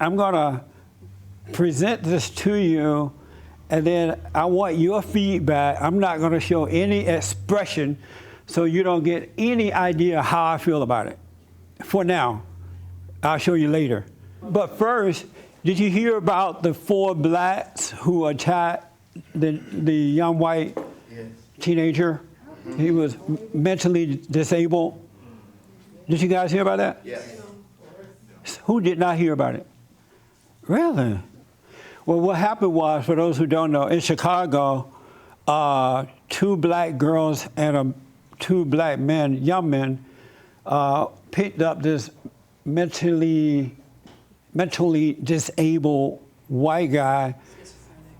I'm gonna present this to you, and then I want your feedback. I'm not gonna show any expression, so you don't get any idea how I feel about it. For now, I'll show you later. But first, did you hear about the 4 blacks who attacked the young white teenager? He was mentally disabled. Did you guys hear about that? Yes. Who did not hear about it? Really? Well, what happened was, for those who don't know, in Chicago, 2 black girls and 2 black men, young men, picked up this mentally disabled white guy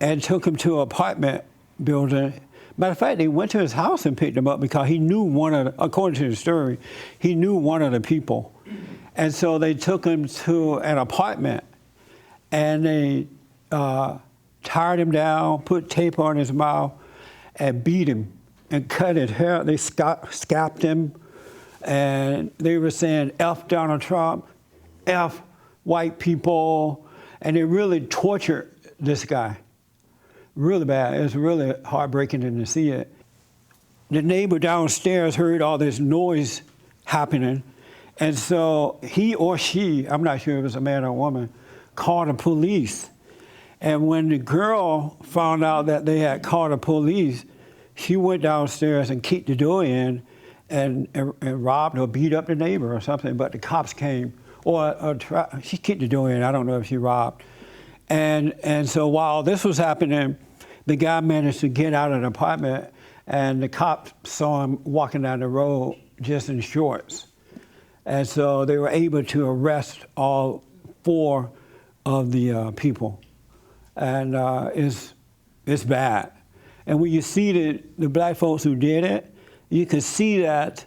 and took him to an apartment building. Matter of fact, they went to his house and picked him up because he knew according to the story, he knew one of the people. And so they took him to an apartment and they tied him down, put tape on his mouth, and beat him and cut his hair. They scalped him, and they were saying F Donald Trump, F white people, and they really tortured this guy. Really bad. It was really heartbreaking to see it. The neighbor downstairs heard all this noise happening, and so he or she, I'm not sure if it was a man or a woman, called the police. And when the girl found out that they had called the police, she went downstairs and kicked the door in and robbed or beat up the neighbor or something, but the cops came. She kicked the door in, I don't know if she robbed. And so while this was happening, the guy managed to get out of the apartment, and the cops saw him walking down the road just in shorts. And so they were able to arrest all 4 of the people. And it's bad. And when you see the black folks who did it, you can see that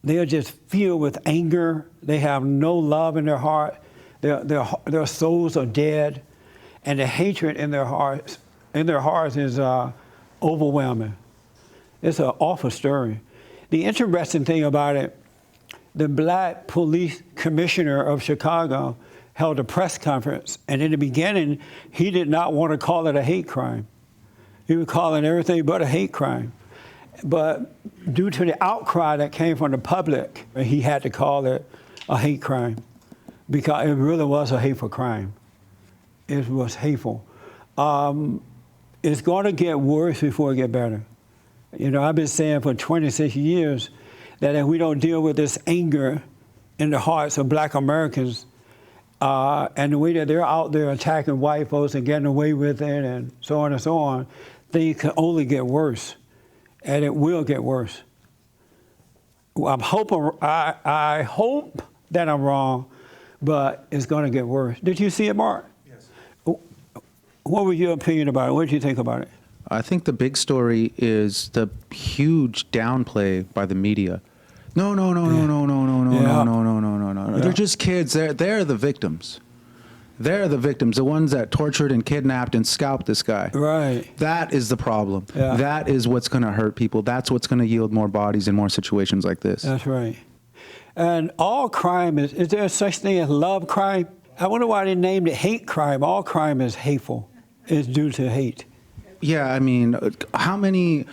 they're just filled with anger. They have no love in their heart. Their souls are dead, and the hatred in their hearts is overwhelming. It's an awful story. The interesting thing about it, the black police commissioner of Chicago held a press conference, and in the beginning, he did not want to call it a hate crime. He was calling everything but a hate crime. But due to the outcry that came from the public, he had to call it a hate crime because it really was a hateful crime. It was hateful. It's going to get worse before it gets better. You know, I've been saying for 26 years that if we don't deal with this anger in the hearts of black Americans, and the way that they're out there attacking white folks and getting away with it and so on, things can only get worse. And it will get worse. I hope that I'm wrong, but it's going to get worse. Did you see it, Mark? Yes. What was your opinion about it? What did you think about it? I think the big story is the huge downplay by the media. No. They're just kids. They're the victims. They're the victims, the ones that tortured and kidnapped and scalped this guy. Right. That is the problem. Yeah. That is what's going to hurt people. That's what's going to yield more bodies in more situations like this. That's right. And all crime is there such thing as love crime? I wonder why they named it hate crime. All crime is hateful. It's due to hate. Yeah, I mean, how many,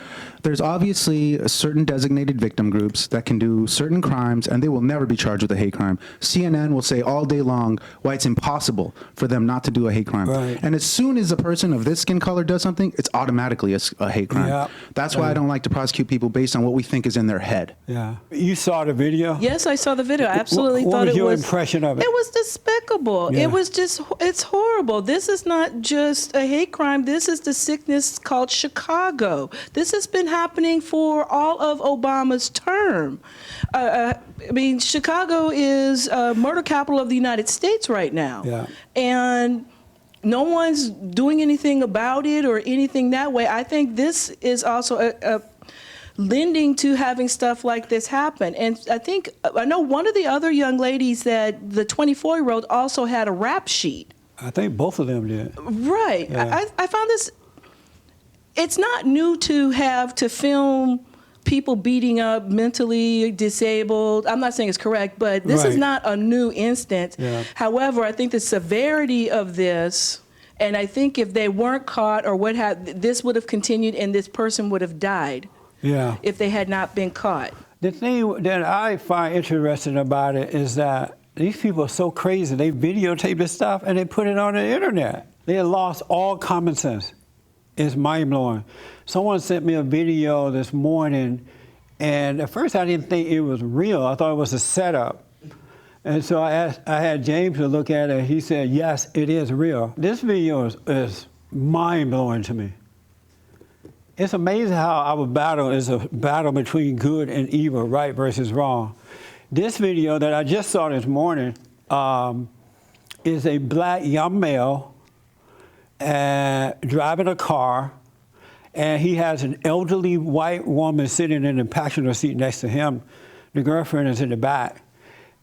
there's obviously certain designated victim groups that can do certain crimes and they will never be charged with a hate crime. CNN will say all day long why it's impossible for them not to do a hate crime. Right. And as soon as a person of this skin color does something, it's automatically a hate crime. Yeah. That's why I don't like to prosecute people based on what we think is in their head. Yeah. You saw the video? Yes, I saw the video. I absolutely what thought was it your was. impression of it? It was despicable. Yeah. It was just, it's horrible. This is not just a hate crime. This is the sickness called Chicago. This has been happening for all of Obama's term. I mean, Chicago is murder capital of the United States right now. Yeah. And no one's doing anything about it or anything that way. I think this is also lending to having stuff like this happen. And I know one of the other young ladies, that the 24-year-old, also had a rap sheet. I think both of them did. Right. Yeah. I found this, it's not new to have to film people beating up mentally disabled. I'm not saying it's correct, but this is Right. not a new instance. Yeah. However, I think the severity of this, and I think if they weren't caught or what have, this would have continued and this person would have died Yeah. if they had not been caught. The thing that I find interesting about it is that these people are so crazy. They videotape this stuff and they put it on the internet. They have lost all common sense. It's mind-blowing. Someone sent me a video this morning, and at first I didn't think it was real. I thought it was a setup. And so I had James to look at it, and he said, yes, it is real. This video is mind-blowing to me. It's amazing how our battle is a battle between good and evil, right versus wrong. This video that I just saw this morning is a black young male driving a car, and he has an elderly white woman sitting in the passenger seat next to him. The girlfriend is in the back.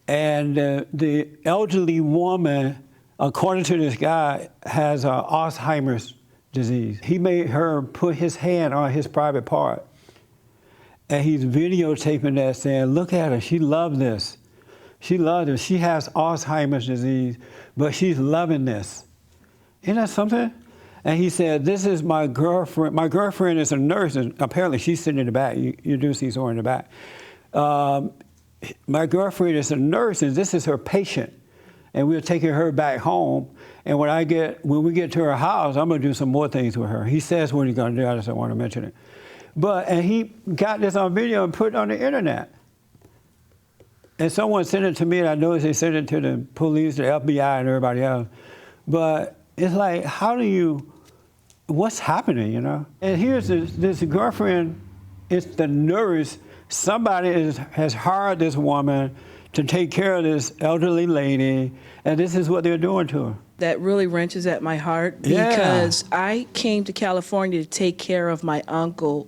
And the elderly woman, according to this guy, has Alzheimer's disease. He made her put his hand on his private part. And he's videotaping that saying, look at her, she loved this. She loved it. She has Alzheimer's disease, but she's loving this. Isn't that something? And he said, this is my girlfriend. My girlfriend is a nurse, and apparently she's sitting in the back. You do see someone in the back. My girlfriend is a nurse, and this is her patient. And we're taking her back home. And when we get to her house, I'm going to do some more things with her. He says what he's going to do. I just don't want to mention it. And he got this on video and put it on the internet. And someone sent it to me, and I noticed they sent it to the police, the FBI, and everybody else. But it's like, what's happening, you know? And here's this girlfriend, it's the nurse. Somebody has hired this woman to take care of this elderly lady, and this is what they're doing to her. That really wrenches at my heart Yeah. because I came to California to take care of my uncle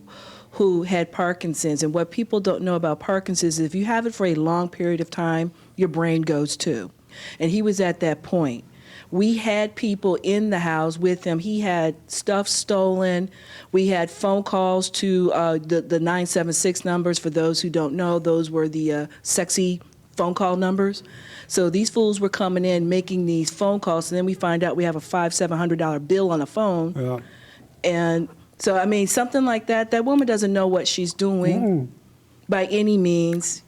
who had Parkinson's. And what people don't know about Parkinson's is if you have it for a long period of time, your brain goes too. And he was at that point. We had people in the house with him. He had stuff stolen. We had phone calls to the 976 numbers. For those who don't know, those were the sexy phone call numbers. So these fools were coming in, making these phone calls, and then we find out we have a $500-700 bill on the phone. Yeah. And so, I mean, something like that, that woman doesn't know what she's doing by any means.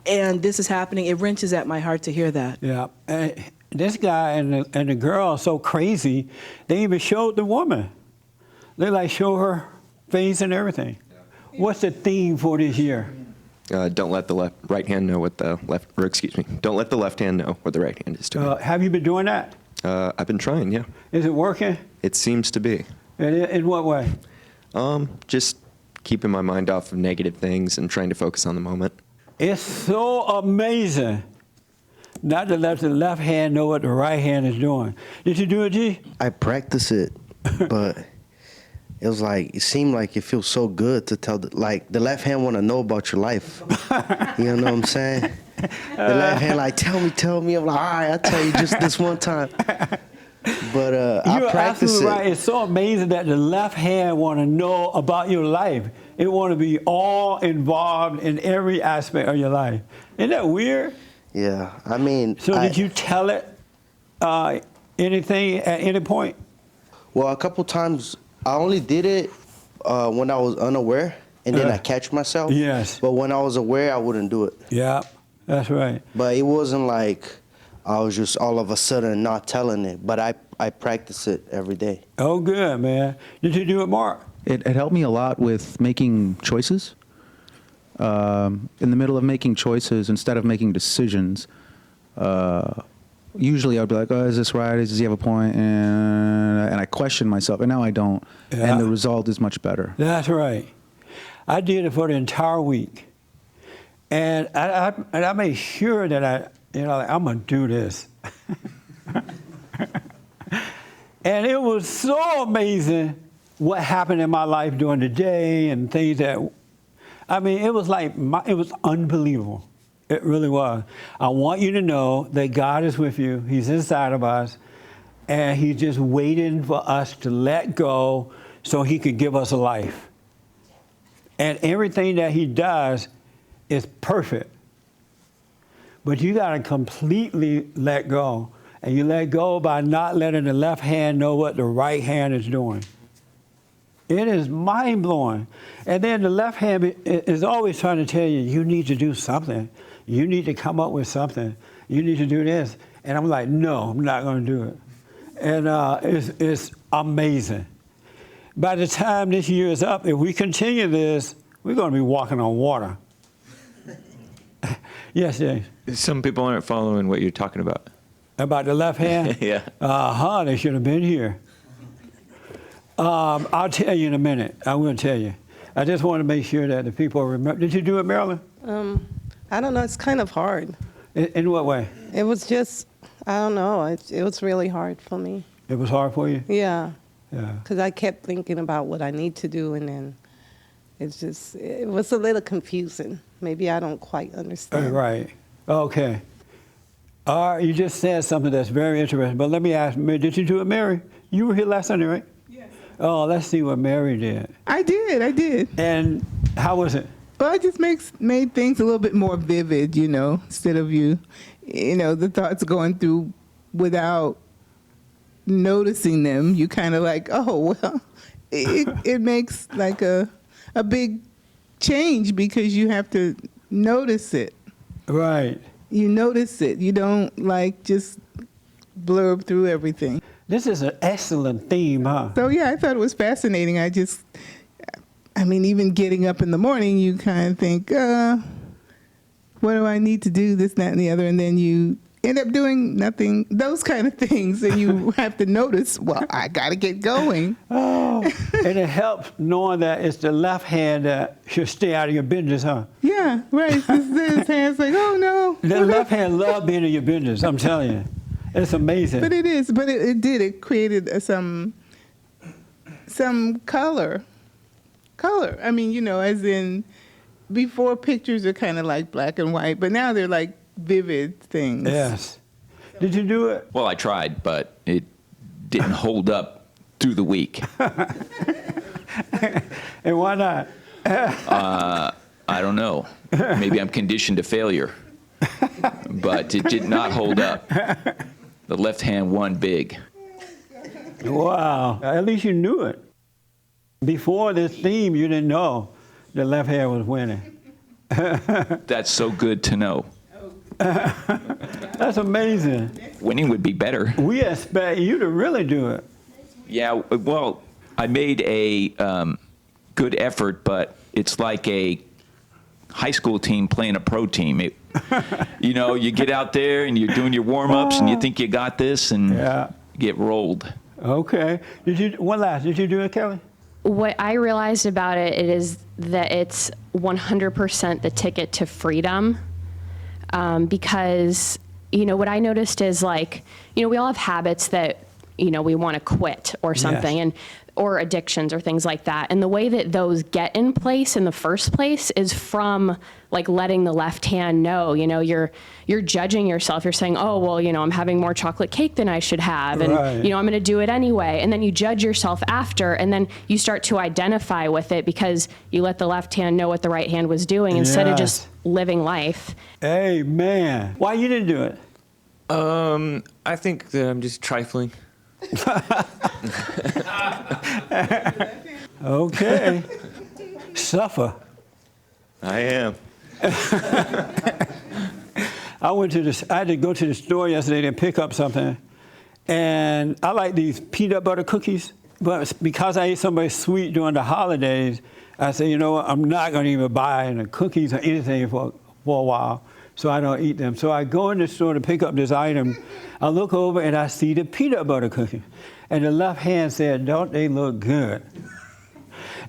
And this is happening. It wrenches at my heart to hear that. Yeah. And this guy and the girl are so crazy, they even showed the woman. They like show her face and everything. Yeah. What's the theme for this year? Don't let the right hand know what the left, or excuse me, don't let the left hand know what the right hand is doing. Have you been doing that? I've been trying, yeah. Is it working? It seems to be. In what way? Just keeping my mind off of negative things and trying to focus on the moment. It's so amazing not to let the left hand know what the right hand is doing. Did you do it, G? I practice it, but it was like, it seemed like it feels so good to tell, the left hand want to know about your life. You know what I'm saying? The left hand like, tell me. I'm like, all right, I'll tell you just this one time. But I You're practice absolutely it. right. It's so amazing that the left hand want to know about your life. It want to be all involved in every aspect of your life. Isn't that weird? Yeah, I mean. So did you tell it anything at any point? Well, a couple times, I only did it when I was unaware, and then I catch myself. Yes. But when I was aware, I wouldn't do it. Yeah, that's right. But it wasn't like I was just all of a sudden not telling it. But I practice it every day. Oh, good, man. Did you do it, Mark? It helped me a lot with making choices. In the middle of making choices, instead of making decisions, usually I'd be like, oh, is this right? Does he have a point? And I question myself, and now I don't. Yeah. And the result is much better. That's right. I did it for the entire week. And I made sure that I'm going to do this. And it was so amazing what happened in my life during the day and things that, it was like, it was unbelievable. It really was. I want you to know that God is with you. He's inside of us. And he's just waiting for us to let go so he could give us a life. And everything that he does is perfect. But you got to completely let go. And you let go by not letting the left hand know what the right hand is doing. It is mind-blowing. And then the left hand is always trying to tell you, you need to do something. You need to come up with something. You need to do this. And I'm like, no, I'm not going to do it. And it's amazing. By the time this year is up, if we continue this, we're going to be walking on water. Yes, James? Some people aren't following what you're talking about. About the left hand? Yeah. They should have been here. I'll tell you in a minute. I will tell you. I just want to make sure that the people remember. Did you do it, Marilyn? I don't know. It's kind of hard. In what way? It was just, I don't know. It was really hard for me. It was hard for you? Yeah. Yeah. Because I kept thinking about what I need to do, and then it was a little confusing. Maybe I don't quite understand. Right. Okay. You just said something that's very interesting, but let me ask, did you do it, Mary? You were here last Sunday, right? Yes. Oh, let's see what Mary did. I did. And how was it? Well, it just made things a little bit more vivid, instead of the thoughts going through without noticing them. You kind of like, oh, well, it makes like a big change because you have to notice it. Right. You notice it. You don't like just blurb through everything. This is an excellent theme, huh? So yeah, I thought it was fascinating. Even getting up in the morning, you kind of think, what do I need to do, this, that, and the other, and then you end up doing nothing, those kind of things, and you have to notice, well, I got to get going. Oh, and it helps knowing that it's the left hand that should stay out of your business, huh? Yeah, right. This hand's like, oh, no. The left hand loves being in your business, I'm telling you. It's amazing. But it is. But it created some color. As in before pictures are kind of like black and white, but now they're like vivid things. Yes. Did you do it? Well, I tried, but it didn't hold up through the week. And why not? I don't know. Maybe I'm conditioned to failure. But it did not hold up. The left hand won big. Wow. At least you knew it. Before this theme, you didn't know the left hand was winning. That's so good to know. That's amazing. Winning would be better. We expect you to really do it. Yeah, well, I made a good effort, but it's like a high school team playing a pro team. You get out there and you're doing your warm-ups and you think you got this and get rolled. Okay. Did you do it, Kelly? What I realized about it is that it's 100% the ticket to freedom. Because, what I noticed is we all have habits that, we want to quit or something. Yes. Or addictions or things like that. And the way that those get in place in the first place is from letting the left hand know, you're judging yourself. You're saying, oh, well, I'm having more chocolate cake than I should have. And, right. I'm going to do it anyway. And then you judge yourself after, and then you start to identify with it because you let the left hand know what the right hand was doing instead of just living life. Amen. Why you didn't do it? I think that I'm just trifling. Okay. Suffer. I am. I had to go to the store yesterday to pick up something, and I like these peanut butter cookies, but because I ate something sweet during the holidays, I said, you know what, I'm not going to even buy any cookies or anything for a while, so I don't eat them. So I go in the store to pick up this item. I look over and I see the peanut butter cookie. And the left hand said, don't they look good?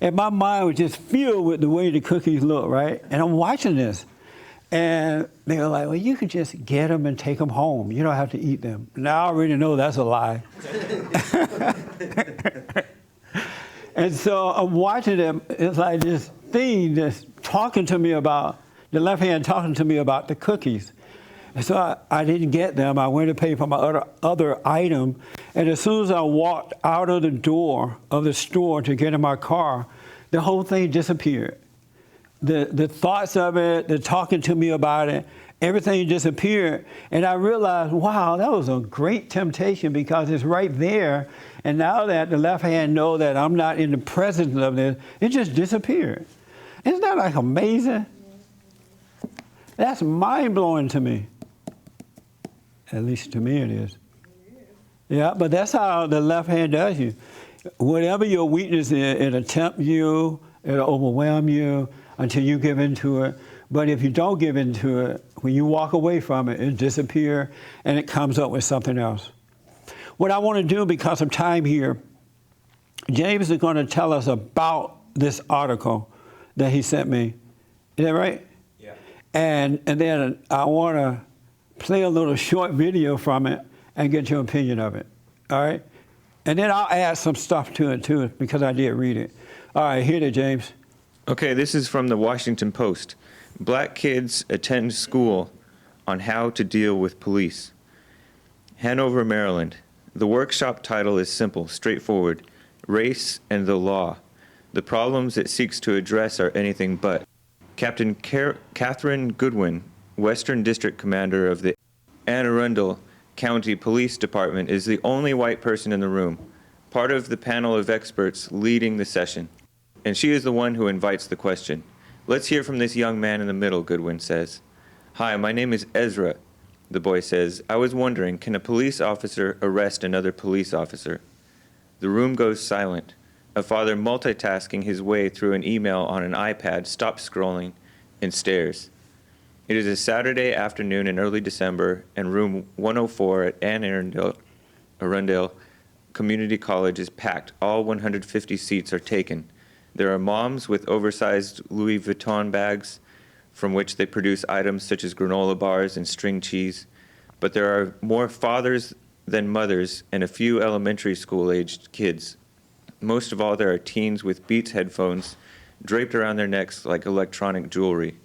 And my mind was just filled with the way the cookies look, right? And I'm watching this. And they were like, well, you could just get them and take them home. You don't have to eat them. Now I already know that's a lie. And so I'm watching them. It's like this thing that's talking to me about, the left hand talking to me about the cookies. And so I didn't get them. I went to pay for my other item. And as soon as I walked out of the door of the store to get in my car, the whole thing disappeared. the thoughts of it, the talking to me about it, everything disappeared. And I realized, wow, that was a great temptation because it's right there. And now that the left hand know that I'm not in the presence of this, it just disappeared. Isn't that like amazing? That's mind-blowing to me. At least to me it is. Yeah, but that's how the left hand does you. Whatever your weakness is, it'll tempt you, it'll overwhelm you until you give into it. But if you don't give into it, when you walk away from it, it disappears and it comes up with something else. What I want to do, because of time here, James is going to tell us about this article that he sent me. Is that right? Yeah. And then I want to play a little short video from it and get your opinion of it. All right? And then I'll add some stuff to it too, because I did read it. All right, hit it, James. Okay, this is from the Washington Post. Black kids attend school on how to deal with police. Hanover, Maryland. The workshop title is simple, straightforward. Race and the law. The problems it seeks to address are anything but. Captain Catherine Goodwin, Western District Commander of the Anne Arundel County Police Department, is the only white person in the room, part of the panel of experts leading the session. And she is the one who invites the question. Let's hear from this young man in the middle, Goodwin says. Hi, my name is Ezra, the boy says. I was wondering, can a police officer arrest another police officer? The room goes silent. A father multitasking his way through an email on an iPad stops scrolling and stares. It is a Saturday afternoon in early December, and room 104 at Anne Arundel Community College is packed. All 150 seats are taken. There are moms with oversized Louis Vuitton bags from which they produce items such as granola bars and string cheese. But there are more fathers than mothers and a few elementary school-aged kids. Most of all, there are teens with Beats headphones draped around their necks like electronic jewelry.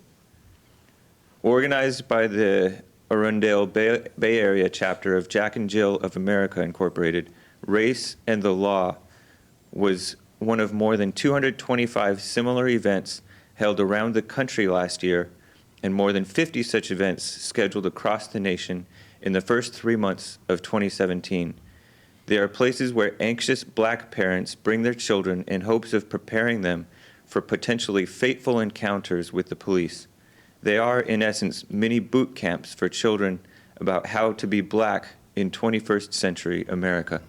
Organized by the Arundel Bay Area chapter of Jack and Jill of America Incorporated, Race and the Law was one of more than 225 similar events held around the country last year, and more than 50 such events scheduled across the nation in the first 3 months of 2017. They are places where anxious black parents bring their children in hopes of preparing them for potentially fateful encounters with the police. They are, in essence, mini boot camps for children about how to be black in 21st century America.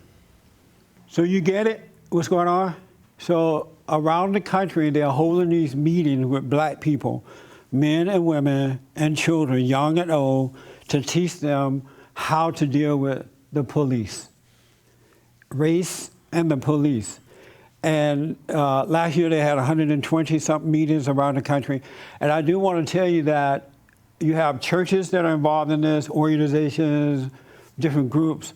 So you get it, what's going on? So around the country, they're holding these meetings with black people, men and women and children, young and old, to teach them how to deal with the police. Race and the police. And last year they had 120-something meetings around the country. And I do want to tell you that you have churches that are involved in this, organizations, different groups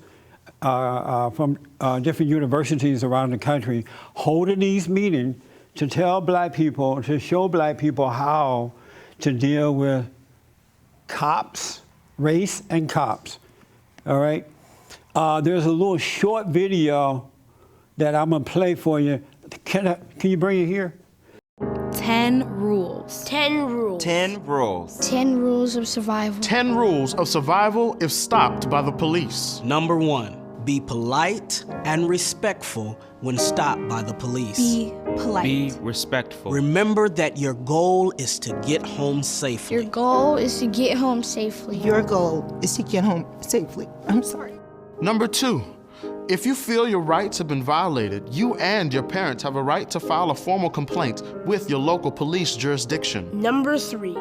from different universities around the country holding these meetings to tell black people, to show black people how to deal with cops, race and cops, all right? There's a little short video that I'm gonna play for you. Can you bring it here? 10 rules. 10 rules. 10 rules. 10 rules of survival. 10 rules of survival if stopped by the police. Number 1, be polite and respectful when stopped by the police. Be polite. Be respectful. Remember that your goal is to get home safely. Your goal is to get home safely. Your goal is to get home safely. I'm sorry. Number 2, if you feel your rights have been violated, you and your parents have a right to file a formal complaint with your local police jurisdiction. Number 3,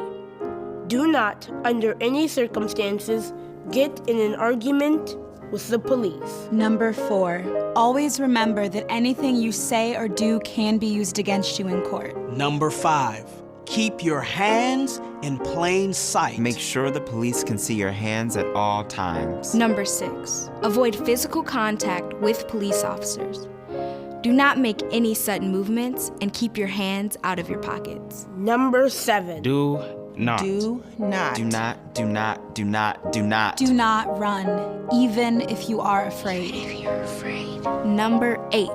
do not, under any circumstances, get in an argument with the police. Number 4, always remember that anything you say or do can be used against you in court. Number 5, keep your hands in plain sight. Make sure the police can see your hands at all times. Number 6, avoid physical contact with police officers. Do not make any sudden movements and keep your hands out of your pockets. Number 7, Do not. Do not. Do not, do not, do not, do not. Do not run, even if you are afraid. if you're afraid. Number 8,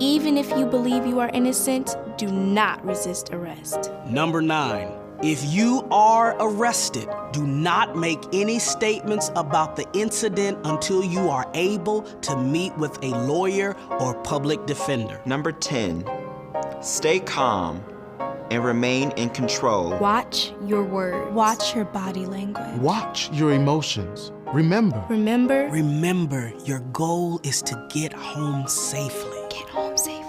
Even if you believe you are innocent, do not resist arrest. Number 9, if you are arrested, do not make any statements about the incident until you are able to meet with a lawyer or public defender. Number 10, stay calm and remain in control. Watch your words. Watch your body language. Watch your emotions. Remember. Remember, your goal is to get home safely. Get home safely.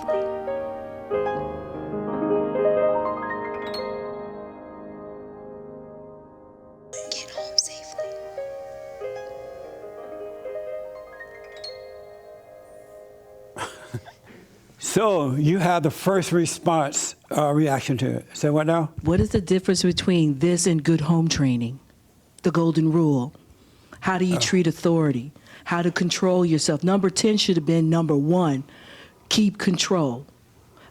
Get home safely. So you have the first response reaction to it. Say what now? What is the difference between this and good home training? The golden rule. How do you treat authority? How to control yourself? Number 10 should have been number 1. Keep control.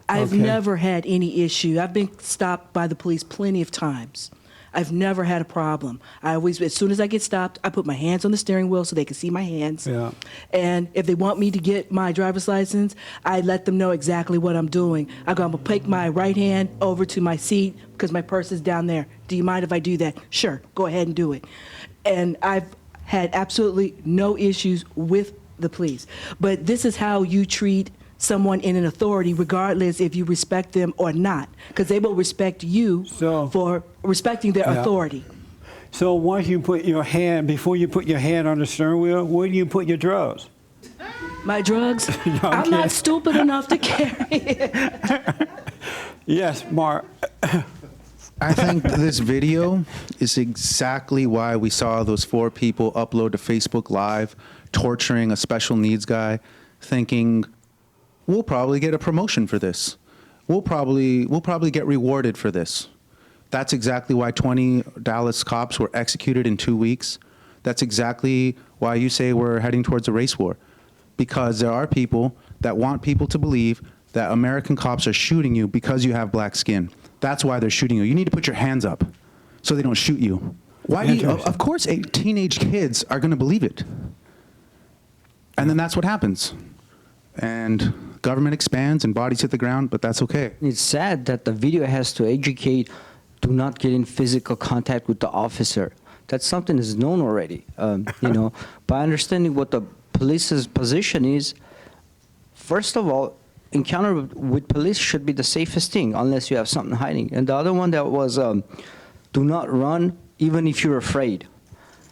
I've never had any issue. I've been stopped by the police plenty of times. I've never had a problem. I always, as soon as I get stopped, I put my hands on the steering wheel so they can see my hands. Yeah. And if they want me to get my driver's license, I let them know exactly what I'm doing. I'm going to take my right hand over to my seat because my purse is down there. Do you mind if I do that? Sure, go ahead and do it. And I've had absolutely no issues with the police. But this is how you treat someone in an authority, regardless if you respect them or not, because they will respect you for respecting their authority. So once you put your hand, before you put your hand on the steering wheel, where do you put your drugs? My drugs? No, I'm not stupid enough to carry it. Yes, Mark. I think this video is exactly why we saw those 4 people upload to Facebook Live, torturing a special needs guy, thinking, we'll probably get a promotion for this. We'll probably get rewarded for this. That's exactly why 20 Dallas cops were executed in 2 weeks. That's exactly why you say we're heading towards a race war. Because there are people that want people to believe that American cops are shooting you because you have black skin. That's why they're shooting you. You need to put your hands up so they don't shoot you. Why do you, of course, teenage kids are going to believe it. And then that's what happens. And government expands and bodies hit the ground, but that's okay. It's sad that the video has to educate, do not get in physical contact with the officer. That's something that's known already. By understanding what the police's position is, first of all, encounter with police should be the safest thing, unless you have something hiding. And the other one that was, do not run, even if you're afraid.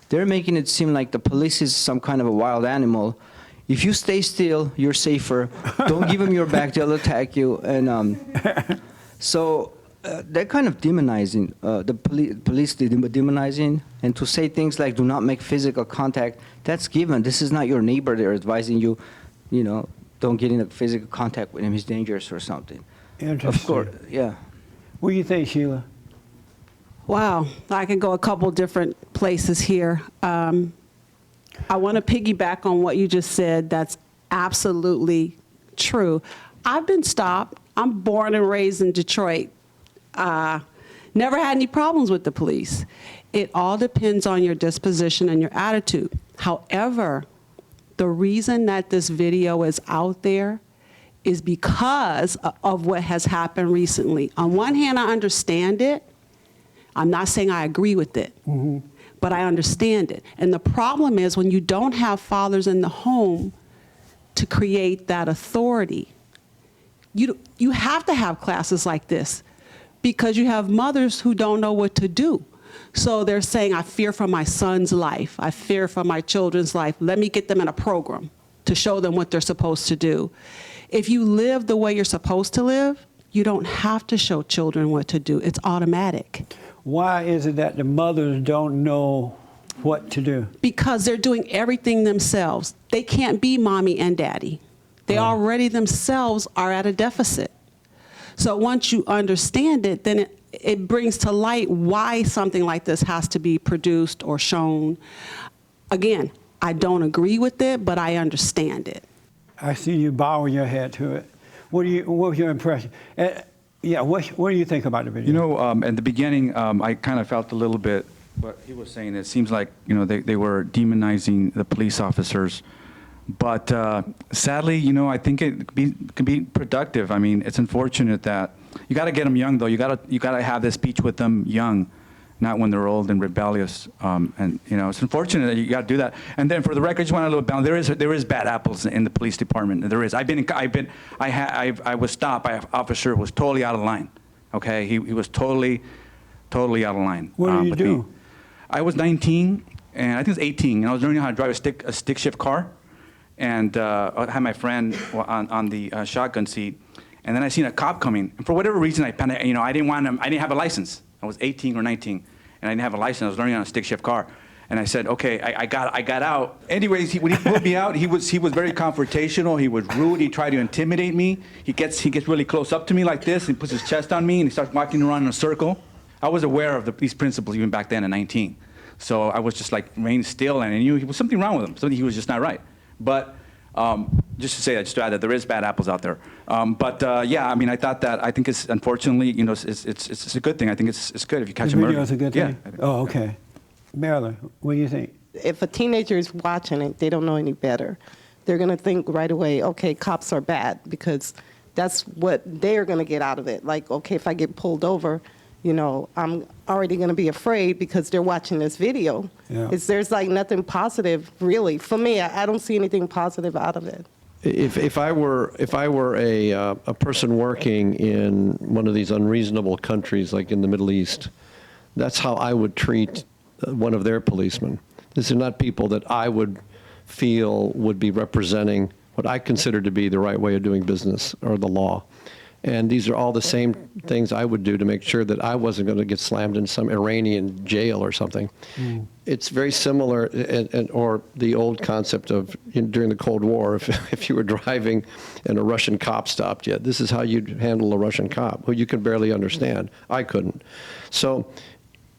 They're making it seem like the police is some kind of a wild animal. If you stay still, you're safer. Don't give them your back, they'll attack you. And so they're kind of demonizing, the police demonizing, and to say things like do not make physical contact, that's given. This is not your neighbor. They're advising you, don't get in physical contact with him. He's dangerous or something. Interesting. Of course, yeah. What do you think, Sheila? Wow, I could go a couple different places here. I want to piggyback on what you just said. That's absolutely true. I've been stopped. I'm born and raised in Detroit. Never had any problems with the police. It all depends on your disposition and your attitude. However, the reason that this video is out there is because of what has happened recently. On one hand, I understand it. I'm not saying I agree with it, but I understand it. And the problem is when you don't have fathers in the home to create that authority, you have to have classes like this because you have mothers who don't know what to do. So they're saying, I fear for my son's life. I fear for my children's life. Let me get them in a program to show them what they're supposed to do. If you live the way you're supposed to live, you don't have to show children what to do. It's automatic. Why is it that the mothers don't know what to do? Because they're doing everything themselves. They can't be mommy and daddy. They already themselves are at a deficit. So once you understand it, then it brings to light why something like this has to be produced or shown. Again, I don't agree with it, but I understand it. I see you bowing your head to it. What was your impression? What do you think about the video? At the beginning, I kind of felt a little bit what he was saying. It seems like, they were demonizing the police officers. But sadly, you know, I think it can be productive. I mean, it's unfortunate that you got to get them young, though. You got to have this speech with them young, not when they're old and rebellious. And you know, it's unfortunate that you got to do that. And then, for the record, I just want a little balance. There is bad apples in the police department. There is. I was stopped by an officer who was totally out of line. Okay, he was totally out of line. What did you do? I was 19, and I think it was 18, and I was learning how to drive a stick shift car. And I had my friend on the shotgun seat, and then I seen a cop coming. And for whatever reason, I didn't have a license. I was 18 or 19, and I didn't have a license. I was learning on a stick shift car, and I said, okay, I got out. Anyways, when he pulled me out, he was very confrontational. He was rude. He tried to intimidate me. He gets really close up to me like this, and he puts his chest on me, and he starts walking around in a circle. I was aware of these principles even back then at 19, so I was just like remain still, and I knew there was something wrong with him. Something he was just not right. But just to say that, just to add that there is bad apples out there. Yeah, I mean, I think it's unfortunately, you know, it's a good thing. I think it's good if you catch a murderer. It's a good thing? Yeah. Oh, okay. Marilyn, what do you think? If a teenager is watching it, they don't know any better. They're going to think right away, okay, cops are bad, because that's what they're going to get out of it. Like, okay, if I get pulled over, you know, I'm already going to be afraid because they're watching this video. Yeah. There's like nothing positive, really. For me, I don't see anything positive out of it. If I were a person working in one of these unreasonable countries like in the Middle East, that's how I would treat one of their policemen. These are not people that I would feel would be representing what I consider to be the right way of doing business or the law. And these are all the same things I would do to make sure that I wasn't going to get slammed in some Iranian jail or something. Mm. It's very similar, or the old concept of during the Cold War, if you were driving and a Russian cop stopped you, this is how you'd handle a Russian cop, who you could barely understand. I couldn't. So,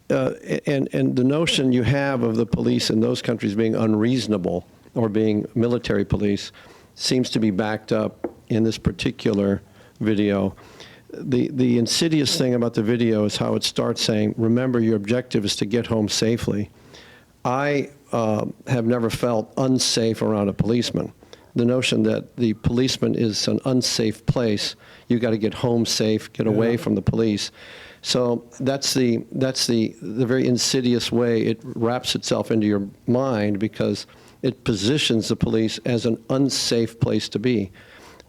and the notion you have of the police in those countries being unreasonable or being military police seems to be backed up in this particular video. The insidious thing about the video is how it starts saying, remember, your objective is to get home safely. I have never felt unsafe around a policeman. The notion that the policeman is an unsafe place, you got to get home safe, get away from the police. So that's the very insidious way it wraps itself into your mind, because it positions the police as an unsafe place to be,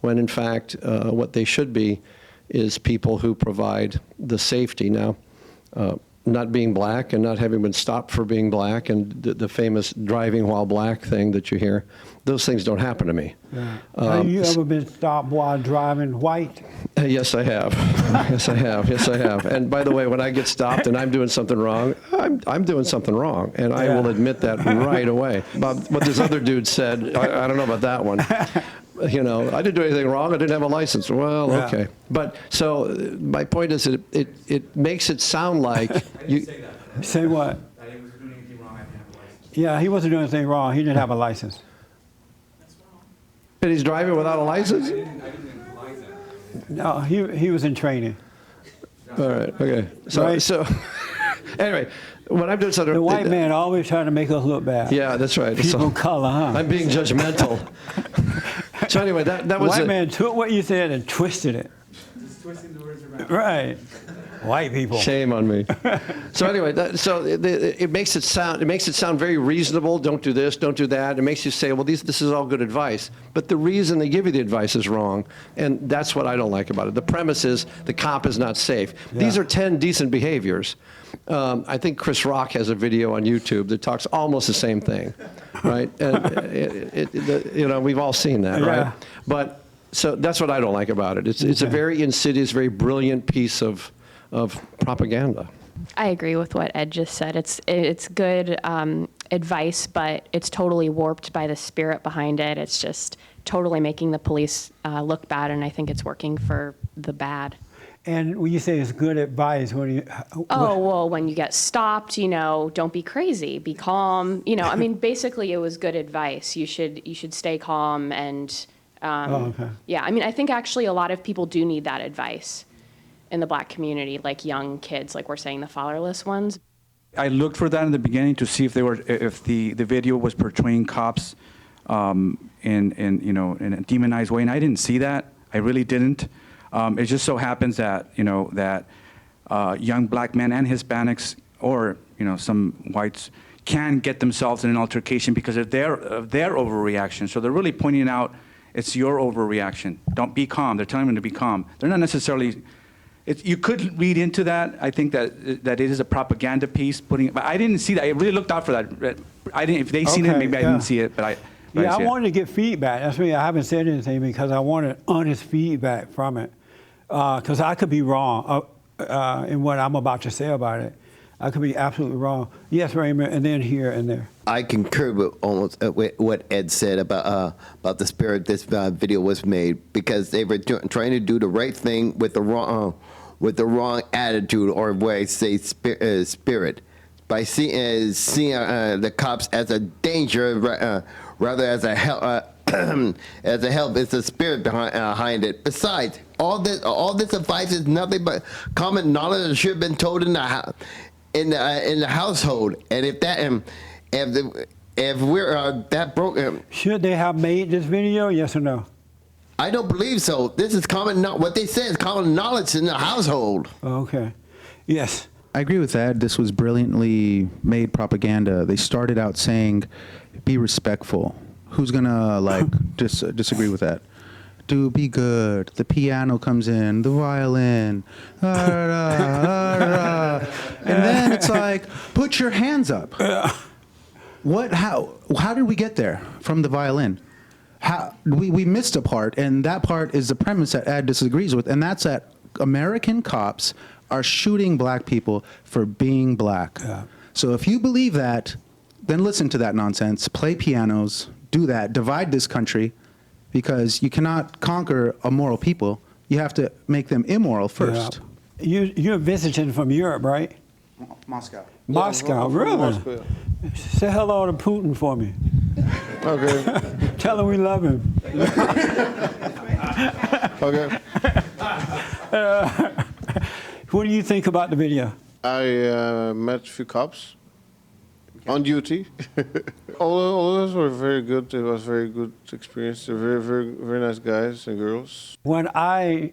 when in fact what they should be is people who provide the safety. Now, not being black and not having been stopped for being black, and the famous driving while black thing that you hear, those things don't happen to me. Yeah. Have you ever been stopped while driving white? Yes, I have. Yes, I have. Yes, I have. And by the way, when I get stopped and I'm doing something wrong, I'm doing something wrong, and I will admit that right away. But what this other dude said, I don't know about that one. You know, I didn't do anything wrong. I didn't have a license. Well, okay. But so my point is that it makes it sound like you. Say that. Say what? I wasn't doing anything wrong. I didn't have a license. Yeah, he wasn't doing anything wrong. He didn't have a license. And he's driving without a license? I didn't imply that. No, he was in training. All right. Okay. So anyway, when I'm doing something, the white man always trying to make us look bad. Yeah, that's right. People of color, huh? I'm being judgmental. So anyway, that was white man took what you said and twisted it. Just twisting the words around. Right. White people. Shame on me. So anyway, it makes it sound very reasonable. Don't do this, don't do that. It makes you say, well, this is all good advice. But the reason they give you the advice is wrong, and that's what I don't like about it. The premise is the cop is not safe. Yeah. These are 10 decent behaviors. I think Chris Rock has a video on YouTube that talks almost the same thing, right? And you know, we've all seen that, right? But so that's what I don't like about it. It's a very insidious, very brilliant piece of propaganda. I agree with what Ed just said. It's good advice, but it's totally warped by the spirit behind it. It's just totally making the police look bad, and I think it's working for the bad. And when you say it's good advice, when you... well, when you get stopped, you know, don't be crazy, be calm. You know, I mean, basically it was good advice. You should stay calm and, yeah, I mean, I think actually a lot of people do need that advice in the black community, like young kids, like we're saying, the fatherless ones. I looked for that in the beginning to see if the video was portraying cops in a demonized way, and I didn't see that. I really didn't. It just so happens that that young black men and Hispanics, or some whites, can get themselves in an altercation because of their overreaction. So they're really pointing out, it's your overreaction. Don't be calm. They're telling them to be calm. They're not necessarily. You could read into that. I think that it is a propaganda piece. But I didn't see that. I really looked out for that. I didn't. If they seen it, maybe I didn't see it. But I. Yeah, I wanted to get feedback. That's why I haven't said anything, because I wanted honest feedback from it. Because I could be wrong in what I'm about to say about it. I could be absolutely wrong. Yes, Raymond, and then here and there. I concur with almost with what Ed said about the spirit this video was made, because they were trying to do the right thing with the wrong attitude, or where I say spirit, by seeing the cops as a danger rather as a help. As a help, it's the spirit behind it. Besides, all this advice is nothing but common knowledge that should have been told in the household. And if we're that broken, should they have made this video? Yes or no? I don't believe so. This is common. What they say is common knowledge in the household. Okay. Yes. I agree with that. This was brilliantly made propaganda. They started out saying, "Be respectful." Who's gonna disagree with that? Do be good. The piano comes in, the violin, and then it's like, put your hands up. What? How did we get there from the violin? We missed a part, and that part is the premise that Ed disagrees with, and that's that American cops are shooting black people for being black. Yeah. So if you believe that, then listen to that nonsense. Play pianos. Do that, divide this country, because you cannot conquer a moral people. You have to make them immoral first. Yeah. You're visiting from Europe, right? Moscow. Moscow, really? Moscow. Say hello to Putin for me. Okay. Tell him we love him. Okay. What do you think about the video? I met a few cops on duty. all of us were very good. It was a very good experience. They're very, very, very nice guys and girls. When I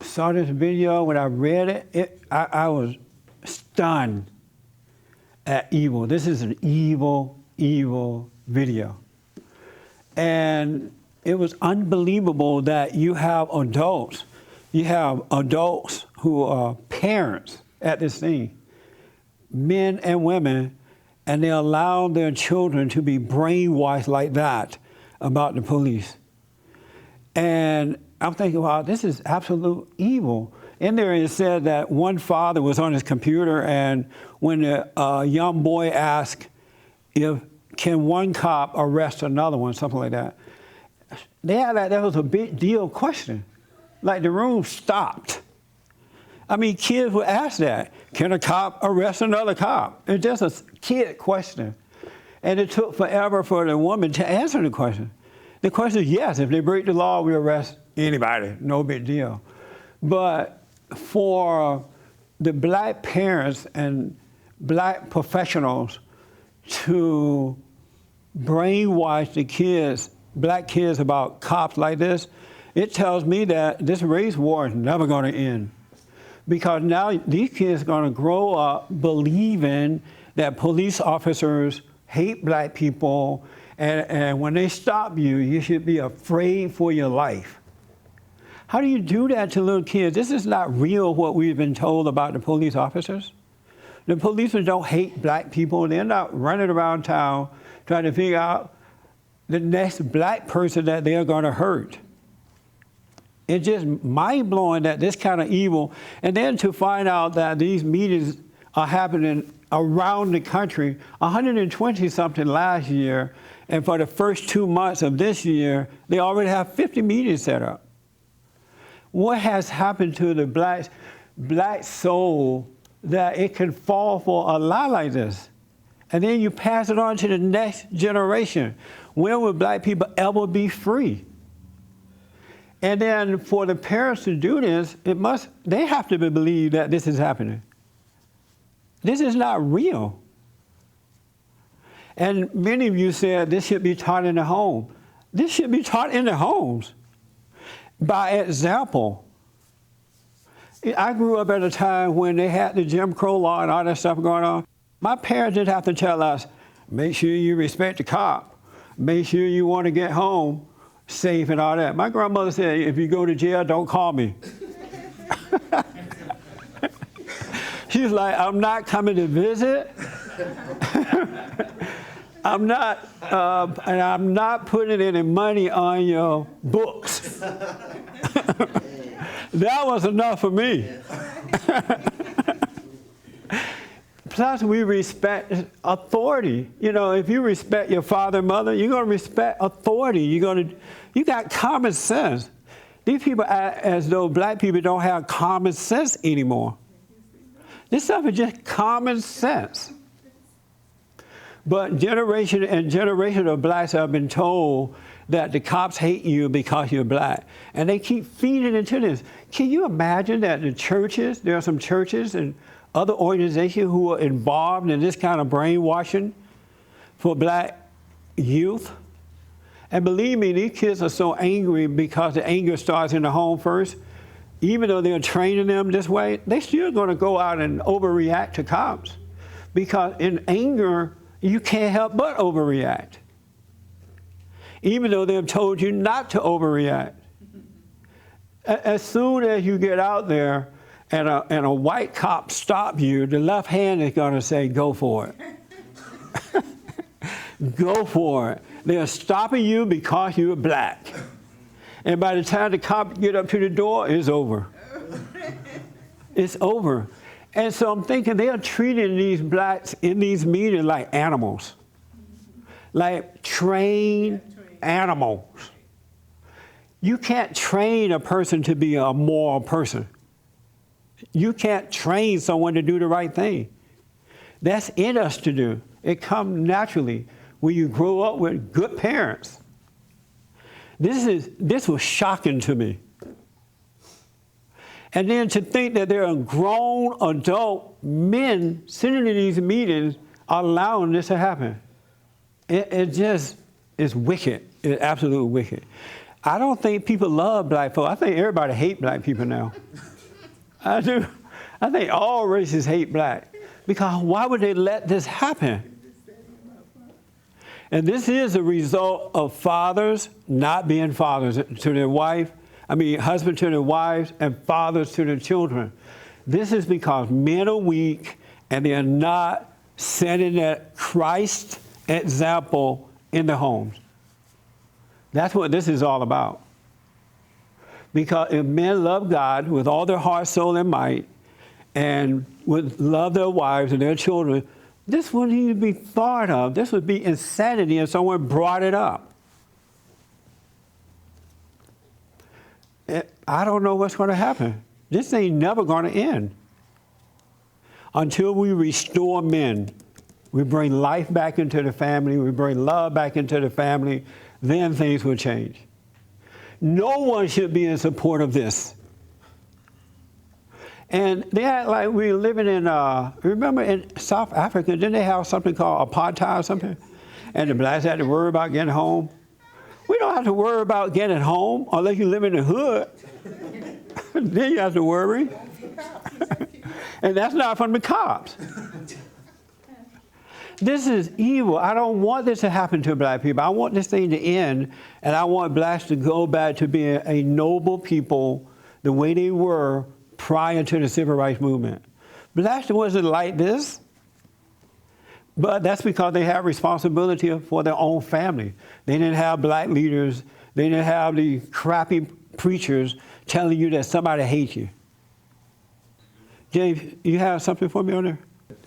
saw this video, when I read it, I was stunned at evil. This is an evil, evil video. And it was unbelievable that you have adults who are parents at this thing, men and women, and they allow their children to be brainwashed like that about the police. And I'm thinking, wow, this is absolute evil. In there it said that one father was on his computer, and when a young boy asked can one cop arrest another one, something like that, that was a big deal question. Like the room stopped. I mean, kids would ask that. Can a cop arrest another cop? It's just a kid question. And it took forever for the woman to answer the question. The question is, yes, if they break the law, we arrest anybody, no big deal. But for the black parents and black professionals to brainwash the kids, black kids, about cops like this, it tells me that this race war is never going to end. Because now these kids are going to grow up believing that police officers hate black people, and when they stop you, you should be afraid for your life. How do you do that to little kids? This is not real, what we've been told about the police officers. The policemen don't hate black people. They're not running around town trying to figure out the next black person that they're going to hurt. It's just mind-blowing that this kind of evil, and then to find out that these meetings are happening around the country, 120-something last year, and for the first 2 months of this year, they already have 50 meetings set up. What has happened to the black soul that it can fall for a lie like this? And then you pass it on to the next generation. When will black people ever be free? And then for the parents to do this, they have to believe that this is happening. This is not real. And many of you said this should be taught in the home. This should be taught in the homes by example. I grew up at a time when they had the Jim Crow law and all that stuff going on. My parents didn't have to tell us, make sure you respect the cop. Make sure you want to get home safe and all that. My grandmother said, if you go to jail, don't call me. She's like, I'm not coming to visit. I'm not, and I'm not putting any money on your books. That was enough for me. Plus, we respect authority. You know, if you respect your father and mother, you're going to respect authority. You got common sense. These people act as though black people don't have common sense anymore. This stuff is just common sense. But generation and generation of blacks have been told that the cops hate you because you're black. And they keep feeding into this. Can you imagine that the churches, there are some churches and other organizations who are involved in this kind of brainwashing for black youth? And believe me, these kids are so angry because the anger starts in the home first. Even though they're training them this way, they're still going to go out and overreact to cops. Because in anger, you can't help but overreact. Even though they've told you not to overreact. As soon as you get out there and a white cop stops you, the left hand is going to say, go for it. Go for it. They're stopping you because you're black. And by the time the cop get up to the door, it's over. It's over. And so I'm thinking they are treating these blacks in these meetings like animals. Like trained animals. You can't train a person to be a moral person. You can't train someone to do the right thing. That's in us to do. It comes naturally when you grow up with good parents. This was shocking to me. And then to think that there are grown adult men sitting in these meetings allowing this to happen. It just is wicked. It's absolutely wicked. I don't think people love black folk. I think everybody hates black people now. I do. I think all races hate black. Because why would they let this happen? And this is a result of fathers not being fathers to their wife, husbands to their wives, and fathers to their children. This is because men are weak and they are not setting that Christ example in the homes. That's what this is all about. Because if men love God with all their heart, soul, and might, and would love their wives and their children, this wouldn't even be thought of. This would be insanity if someone brought it up. I don't know what's going to happen. This ain't never going to end. Until we restore men, we bring life back into the family, we bring love back into the family, then things will change. No one should be in support of this. And they act like we're living in, remember in South Africa, didn't they have something called apartheid or something? And the blacks had to worry about getting home. We don't have to worry about getting home unless you live in the hood. Then you have to worry. And that's not from the cops. This is evil. I don't want this to happen to black people. I want this thing to end, and I want blacks to go back to being a noble people the way they were prior to the civil rights movement. Blacks wasn't like this, but that's because they have responsibility for their own family. They didn't have black leaders. They didn't have the crappy preachers telling you that somebody hates you. James, you have something for me on there?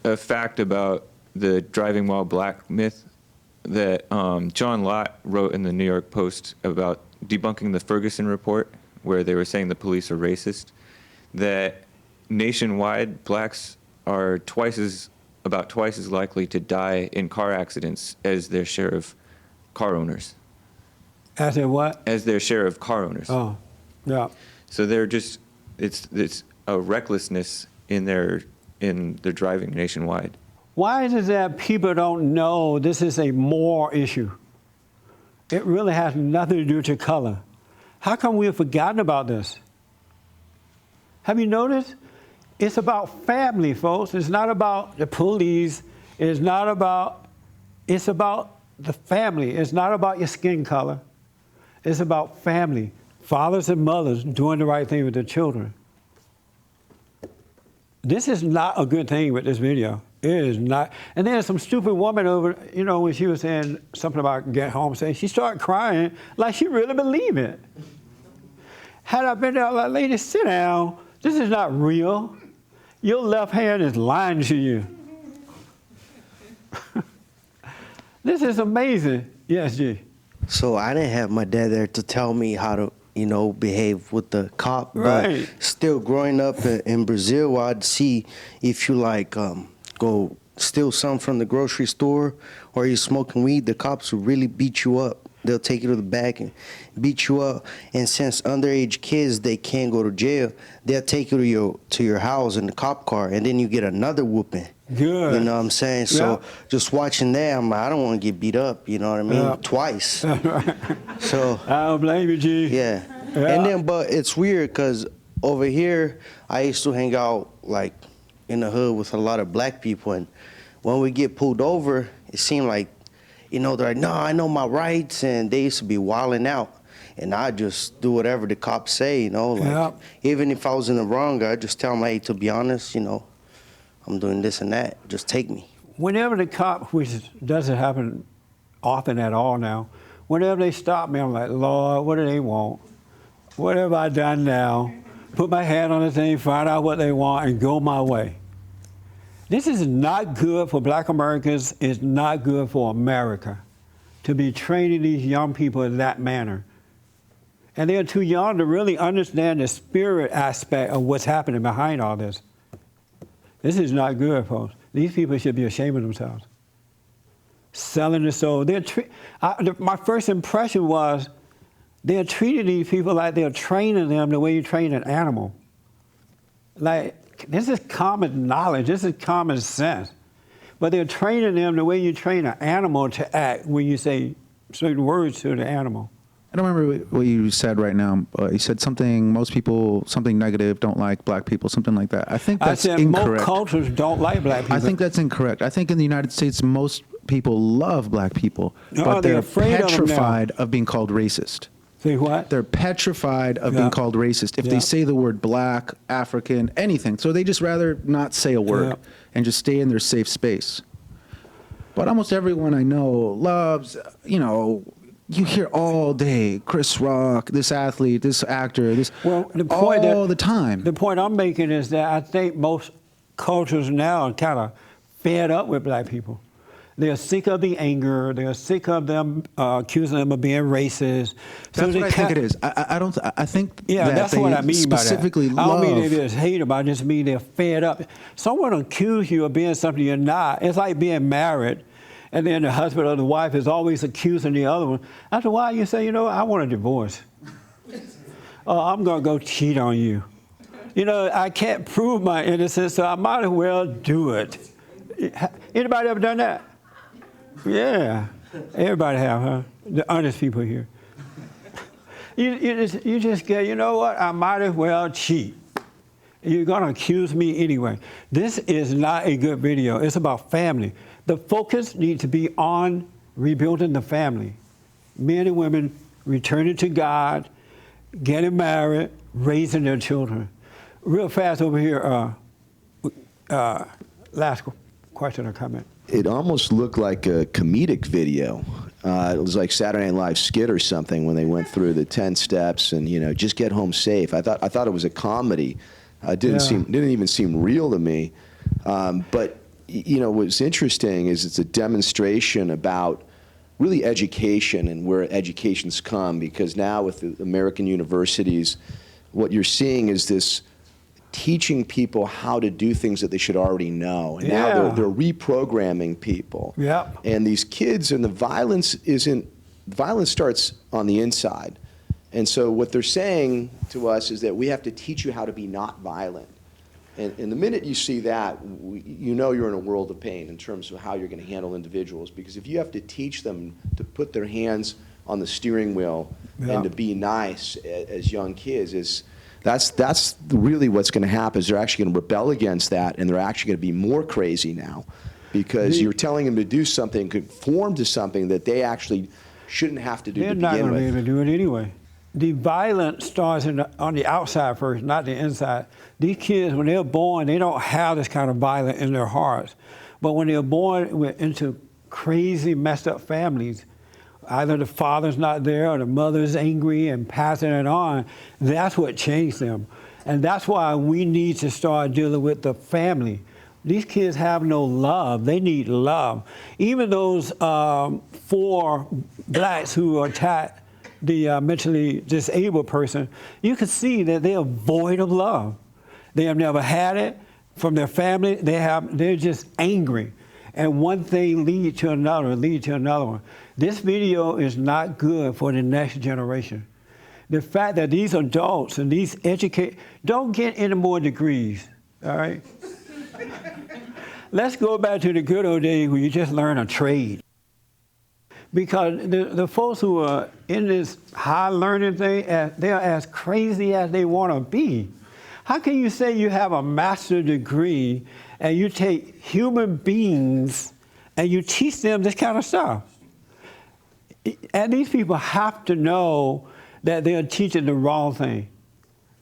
A fact about the driving while black myth that John Lott wrote in the New York Post about debunking the Ferguson report, where they were saying the police are racist, that nationwide blacks are about twice as likely to die in car accidents as their share of car owners. As in what? As their share of car owners. Oh, yeah. So they're just, it's a recklessness in their driving nationwide. Why is it that people don't know this is a moral issue? It really has nothing to do with your color. How come we've forgotten about this? Have you noticed? It's about family, folks. It's not about the police. It's about the family. It's not about your skin color. It's about family. Fathers and mothers doing the right thing with their children. This is not a good thing with this video. It is not. And then some stupid woman over, when she was saying something about get home, she started crying like she really believed it. Had I been there, like, lady, sit down. This is not real. Your left hand is lying to you. This is amazing. Yes, G. So I didn't have my dad there to tell me how to, behave with the cop. Right. But still, growing up in Brazil, I'd see if you go steal something from the grocery store or you're smoking weed, the cops will really beat you up. They'll take you to the back and beat you up. And since underage kids, they can't go to jail, they'll take you to your house in the cop car, and then you get another whooping. Good. You know what I'm saying? So just watching that, I'm like, I don't want to get beat up, you know what I mean? Twice. So I don't blame you, G. Yeah. And then, but it's weird because over here, I used to hang out in the hood with a lot of black people, and when we get pulled over, it seemed like, they're like, no, I know my rights, and they used to be wilding out. And I just do whatever the cops say, even if I was in the wrong, I just tell them, hey, to be honest, I'm doing this and that, just take me. Whenever the cop, which doesn't happen often at all now, whenever they stop me, I'm like, Lord, what do they want? What have I done now? Put my hand on the thing, find out what they want, and go my way. This is not good for black Americans. It's not good for America to be training these young people in that manner. And they're too young to really understand the spirit aspect of what's happening behind all this. This is not good, folks. These people should be ashamed of themselves. Selling the soul. My first impression was they're treating these people like they're training them the way you train an animal. This is common knowledge. This is common sense. But they're training them the way you train an animal to act when you say certain words to the animal. I don't remember what you said right now. You said something negative, don't like black people, something like that. I think that's incorrect. Most cultures don't like black people. I think that's incorrect. I think in the United States, most people love black people, but they're petrified of being called racist. Say what? They're petrified of being called racist if they say the word black, African, anything. So they just rather not say a word and just stay in their safe space. But almost everyone I know loves, you hear all day, Chris Rock, this athlete, this actor, this all the time. The point I'm making is that I think most cultures now are kind of fed up with black people. They're sick of the anger. They're sick of them accusing them of being racist. That's what I think it is. I think that's what I mean by that. Specifically, I don't mean they just hate them. I just mean they're fed up. Someone accuse you of being something you're not. It's like being married, and then the husband or the wife is always accusing the other one. After a while, you say, I want a divorce. I'm going to go cheat on you. I can't prove my innocence, so I might as well do it. Anybody ever done that? Yeah, everybody have, huh? The honest people here. You just get, I might as well cheat. You're gonna accuse me anyway. This is not a good video. It's about family. The focus needs to be on rebuilding the family. Men and women returning to God, getting married, raising their children. Real fast over here, last question or comment. It almost looked like a comedic video. It was like Saturday Night Live skit or something when they went through the 10 steps and just get home safe. I thought it was a comedy. It didn't even seem real to me. But what's interesting is it's a demonstration about really education and where education's come, because now with the American universities, what you're seeing is this teaching people how to do things that they should already know. And now they're reprogramming people. Yeah. And these kids, and the violence starts on the inside. And so what they're saying to us is that we have to teach you how to be not violent. And the minute you see that, you know you're in a world of pain in terms of how you're going to handle individuals. Because if you have to teach them to put their hands on the steering wheel and to be nice as young kids, that's really what's going to happen. Is they're actually going to rebel against that, and they're actually going to be more crazy now, because you're telling them to do something, conform to something that they actually shouldn't have to do to begin with. They're not going to be able to do it anyway. The violence starts on the outside first, not the inside. These kids, when they're born, they don't have this kind of violence in their hearts. But when they're born into crazy, messed up families, either the father's not there or the mother's angry and passing it on, that's what changed them. And that's why we need to start dealing with the family. These kids have no love. They need love. Even those 4 blacks who attacked the mentally disabled person, you can see that they are void of love. They have never had it from their family. They're just angry. And one thing leads to another, one. This video is not good for the next generation. The fact that these adults and these don't get any more degrees, all right? Let's go back to the good old days where you just learn a trade. Because the folks who are in this high learning thing, they're as crazy as they want to be. How can you say you have a master's degree and you take human beings and you teach them this kind of stuff? And these people have to know that they're teaching the wrong thing.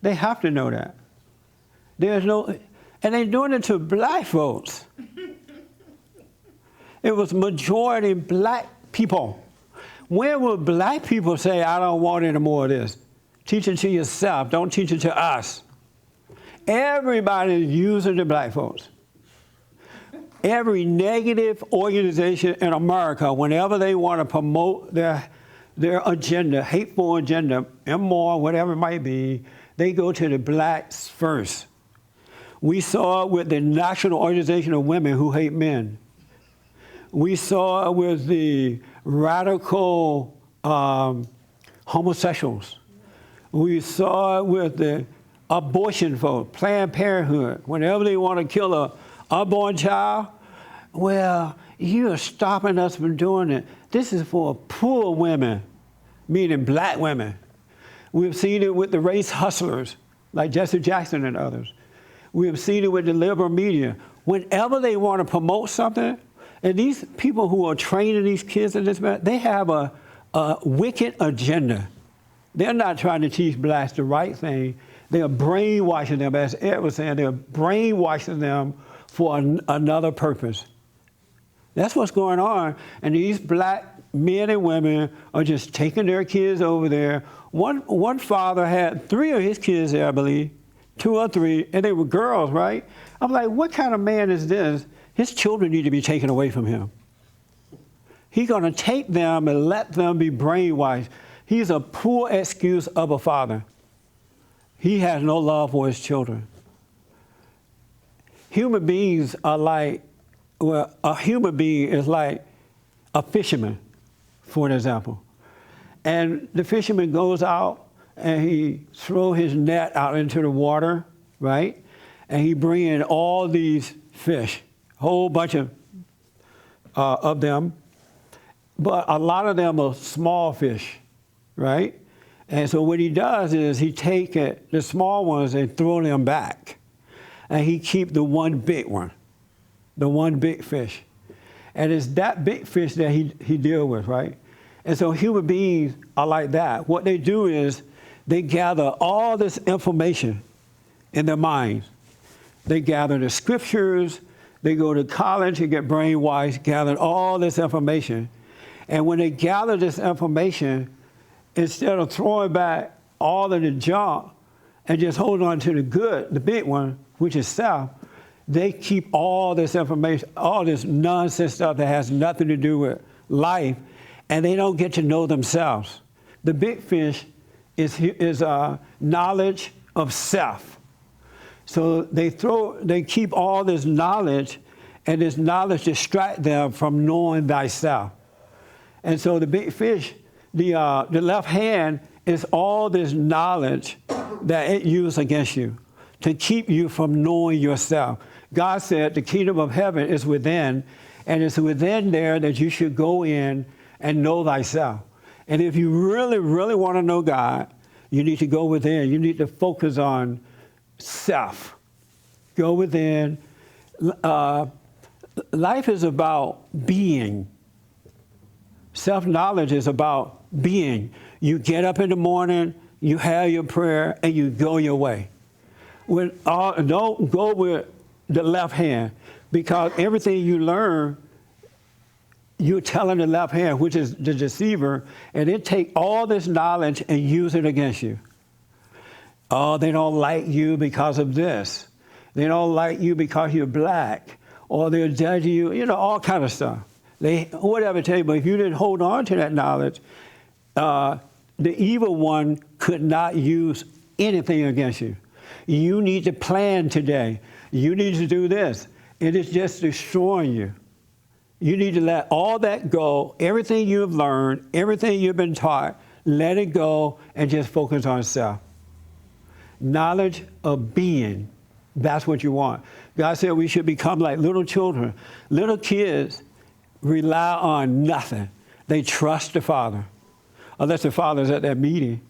They have to know that. And they're doing it to black folks. It was majority black people. When will black people say, I don't want any more of this? Teach it to yourself, don't teach it to us. Everybody is using the black folks. Every negative organization in America, whenever they want to promote their agenda, hateful agenda, immoral, whatever it might be, they go to the blacks first. We saw it with the National Organization of Women Who Hate Men. We saw it with the radical homosexuals. We saw it with the abortion folks, Planned Parenthood. Whenever they want to kill a unborn child, well, you are stopping us from doing it. This is for poor women, meaning black women. We've seen it with the race hustlers, like Jesse Jackson and others. We have seen it with the liberal media. Whenever they want to promote something, and these people who are training these kids in this, they have a wicked agenda. They're not trying to teach blacks the right thing. They are brainwashing them, as Ed was saying, they're brainwashing them for another purpose. That's what's going on. And these black men and women are just taking their kids over there. One father had 3 of his kids there, I believe, 2 or 3, and they were girls, right? I'm like, what kind of man is this? His children need to be taken away from him. He's going to take them and let them be brainwashed. He's a poor excuse of a father. He has no love for his children. Human beings are like, well, a human being is like a fisherman, for an example. And the fisherman goes out and he throws his net out into the water, right? And he brings in all these fish, a whole bunch of them. But a lot of them are small fish, right? And so what he does is he take the small ones and throw them back. And he keep the one big one, the one big fish. And it's that big fish that he deal with, right? And so human beings are like that. What they do is they gather all this information in their minds. They gather the scriptures, they go to college and get brainwashed, gather all this information. And when they gather this information, instead of throwing back all of the junk and just holding on to the good, the big one, which is self, they keep all this information, all this nonsense stuff that has nothing to do with life, and they don't get to know themselves. The big fish is knowledge of self. So they keep all this knowledge, and this knowledge distract them from knowing thyself. And so the big fish, the left hand is all this knowledge that it uses against you. to keep you from knowing yourself. God said the kingdom of heaven is within, and it's within there that you should go in and know thyself. And if you really, really want to know God, you need to go within. You need to focus on self. Go within. Life is about being. Self-knowledge is about being. You get up in the morning, you have your prayer, and you go your way. Don't go with the left hand, because everything you learn, you're telling the left hand, which is the deceiver, and it take all this knowledge and use it against you. Oh, they don't like you because of this. They don't like you because you're black, or they'll judge you, all kind of stuff. Whatever tell you, but if you didn't hold on to that knowledge, the evil one could not use anything against you. You need to plan today. You need to do this. It is just destroying you. You need to let all that go, everything you've learned, everything you've been taught, let it go and just focus on self. Knowledge of being, that's what you want. God said we should become like little children. Little kids rely on nothing. They trust the Father, unless the Father's at that meeting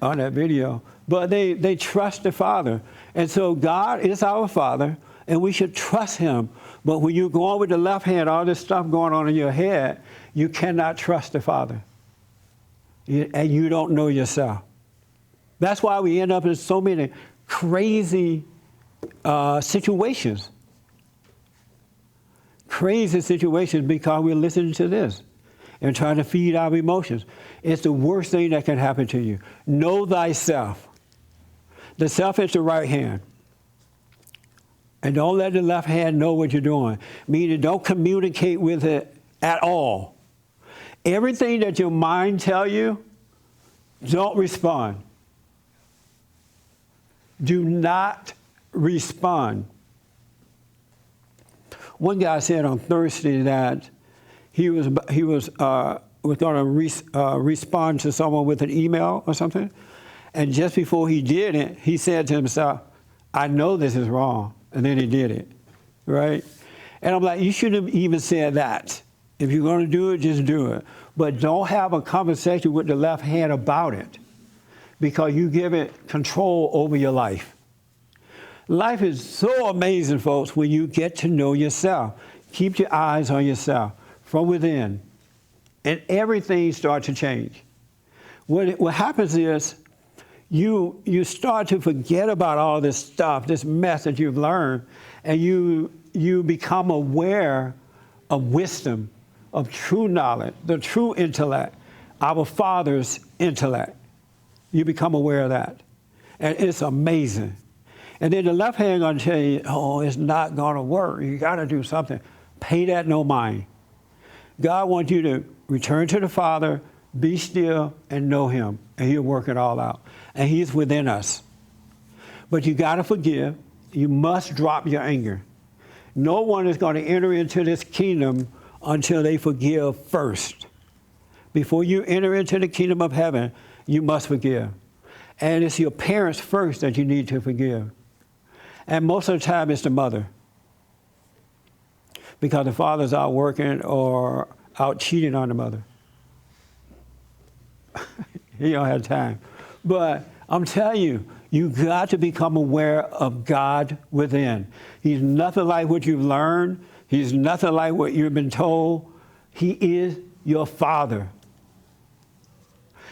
on that video. But they trust the Father. And so God is our Father, and we should trust him. But when you go on with the left hand, all this stuff going on in your head, you cannot trust the Father. And you don't know yourself. That's why we end up in so many crazy situations. Crazy situations because we're listening to this and trying to feed our emotions. It's the worst thing that can happen to you. Know thyself. The self is the right hand. And don't let the left hand know what you're doing. Meaning don't communicate with it at all. Everything that your mind tells you, don't respond. Do not respond. One guy said on Thursday that he was going to respond to someone with an email or something, and just before he did it, he said to himself, "I know this is wrong," and then he did it, right? And I'm like, you shouldn't have even said that. If you're going to do it, just do it, but don't have a conversation with the left hand about it, because you give it control over your life. Life is so amazing, folks, when you get to know yourself. Keep your eyes on yourself from within, and everything starts to change. What happens is you start to forget about all this stuff, this mess that you've learned, and you become aware of wisdom, of true knowledge, the true intellect, our Father's intellect. You become aware of that, and it's amazing. And then the left hand going to tell you, oh, it's not going to work. You got to do something. Pay that no mind. God wants you to return to the Father, be still, and know him, and he'll work it all out. And he's within us. But you got to forgive. You must drop your anger. No one is going to enter into this kingdom until they forgive first. Before you enter into the kingdom of heaven, you must forgive. And it's your parents first that you need to forgive. And most of the time, it's the mother. Because the father's out working or out cheating on the mother. He don't have time. But I'm telling you, you got to become aware of God within. He's nothing like what you've learned. He's nothing like what you've been told. He is your Father.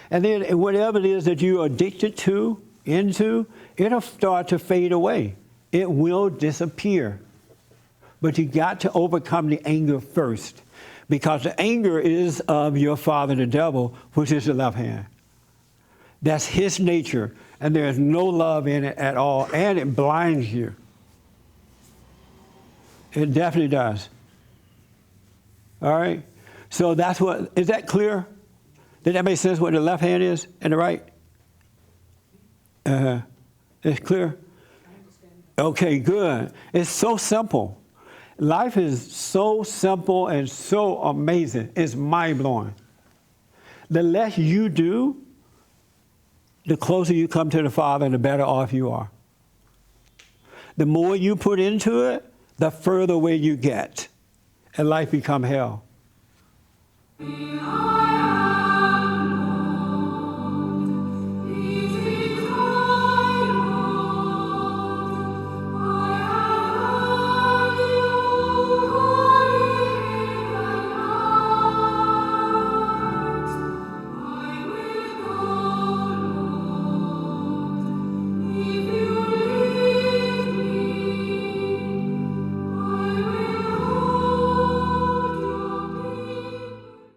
And then whatever it is that you're addicted to, it'll start to fade away. It will disappear. But you got to overcome the anger first, because the anger is of your father, the devil, which is the left hand. That's his nature, and there's no love in it at all, and it blinds you. It definitely does. All right? So is that clear? Did that make sense what the left hand is and the right? It's clear? Okay, good. It's so simple. Life is so simple and so amazing. It's mind-blowing. The less you do, the closer you come to the Father, the better off you are. The more you put into it, the further away you get, and life become hell. We are